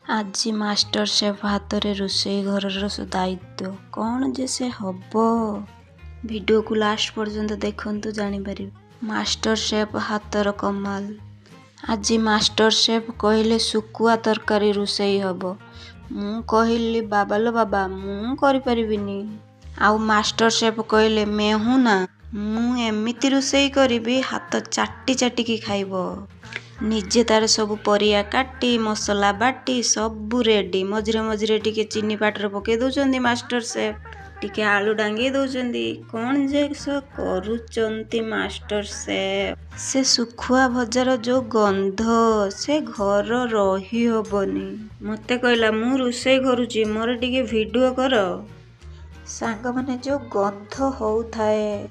ଆଜି master chef ହାତରେ ରୋଷେଇ ଘରର ଦାୟିତ୍ୱ। କ'ଣ ଯେ ସେ ହବ? ଭିଡ଼ିଓକୁ ଲାଷ୍ଟ ପର୍ଯ୍ୟନ୍ତ ଦେଖନ୍ତୁ, ଜାଣିପାରିବେ। ମାଷ୍ଟର ସେଫ୍ ହାତର କମାଲ। ଆଜି ମାଷ୍ଟର ସେଫ୍ କହିଲେ ଶୁଖୁଆ ତରକାରୀ ରୋଷେଇ ହବ। ମୁଁ କହିଲି ବାବାଲୋ ବାବା, ମୁଁ କରିପାରିବିନି। ଆଉ ମାଷ୍ଟର ସେଫ୍ କହିଲେ ମେହୁଁ ନା, ମୁଁ ଏମିତି ରୋଷେଇ କରିବି ହାତ ଚାଟି ଚାଟିକି ଖାଇବ। ନିଜେ ତାର ସବୁ ପରିବା କାଟି ମସଲା ବାଟି ସବୁ ରେଡ଼ି। ମଝିରେ ମଝିରେ ଟିକେ ଚିନି ପାଟିରେ ପକେଇ ଦେଉଛନ୍ତି ମାଷ୍ଟର ସେଫ୍, ଟିକେ ଆଳୁ ଡାଙ୍ଗେଇ ଦେଉଛନ୍ତି। କ'ଣ ଯେ କରୁଛନ୍ତି ମାଷ୍ଟର ସେଫ୍? ସେ ଶୁଖୁଆ ଭଜାର ଯୋଉ ଗନ୍ଧ, ସେ ଘର ରହି ହବନି। ମତେ କହିଲା ମୁଁ ରୋଷେଇ କରୁଛି, ମୋର ଟିକେ ଭିଡ଼ିଓ କର। ସାଙ୍ଗମାନେ ଯୋଉ ଗନ୍ଧ ହଉଥାଏ,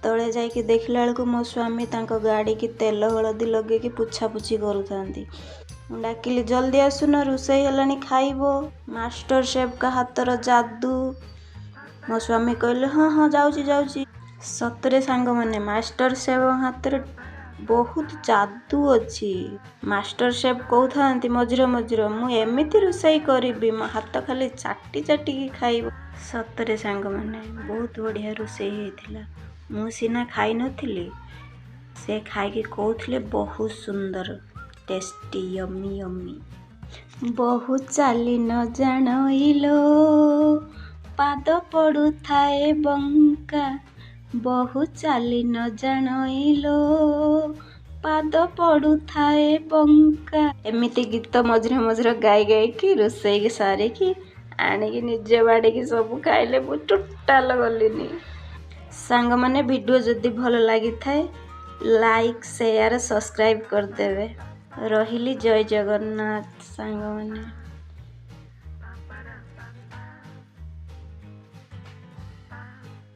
ତଳେ ଯାଇକି ଦେଖିଲା ବେଳକୁ ମୋ ସ୍ୱାମୀ ତାଙ୍କ ଗାଡ଼ିକି ତେଲ ହଳଦୀ ଲଗେଇକି ପୋଛାପୋଛି କରୁଥାନ୍ତି। ମୁଁ ଡାକିଲି ଜଲ୍ଦି ଆସୁନ, ରୋଷେଇ ହେଲାଣି, ଖାଇବ। ମାଷ୍ଟର ସେଫ୍ଙ୍କ ହାତର ଯାଦୁ। ମୋ ସ୍ୱାମୀ କହିଲେ ହଁ ହଁ ଯାଉଛି ଯାଉଛି। ସତରେ ସାଙ୍ଗମାନେ, ମାଷ୍ଟର ସେଫ୍ଙ୍କ ହାତରେ ବହୁତ ଯାଦୁ ଅଛି। ମାଷ୍ଟର ସେଫ୍ କହୁଥାନ୍ତି ମଝିରେ ମଝିରେ ମୁଁ ଏମିତି ରୋଷେଇ କରିବି, ମୋ ହାତ ଖାଲି ଚାଟି ଚାଟିକି ଖାଇବ। ସତରେ ସାଙ୍ଗମାନେ, ବହୁତ ବଢ଼ିଆ ରୋଷେଇ ହେଇଥିଲା। ମୁଁ ସିନା ଖାଇନଥିଲି, ସେ ଖାଇକି କହୁଥିଲେ ବହୁତ ସୁନ୍ଦର, ଟେଷ୍ଟି, ୟମି ୟମି। ବହୁ ଚାଲି ନ ଜାଣଇଲୋ, ପାଦ ପଡୁଥାଏ ବଙ୍କା। ବହୁ ଚାଲି ନ ଜାଣଇଲୋ, ପାଦ ପଡୁଥାଏ ବଙ୍କା। ଏମିତି ଗୀତ ମଝିରେ ମଝିରେ ଗାଇ ଗାଇକି ରୋଷେଇ ସାରିକି ଆଣିକି ନିଜେ ବାଡ଼ିକି ସବୁ ଖାଇଲେ। ମୁଁ ଟୋଟାଲ ଗଲିନି। ସାଙ୍ଗମାନେ, ଭିଡ଼ିଓ ଯଦି ଭଲ ଲାଗିଥାଏ ଲାଇକ୍, ସେୟାର, ସବସ୍କ୍ରାଇବ୍ କରିଦେବେ। ରହିଲି, ଜୟ ଜଗନ୍ନାଥ ସାଙ୍ଗମାନେ।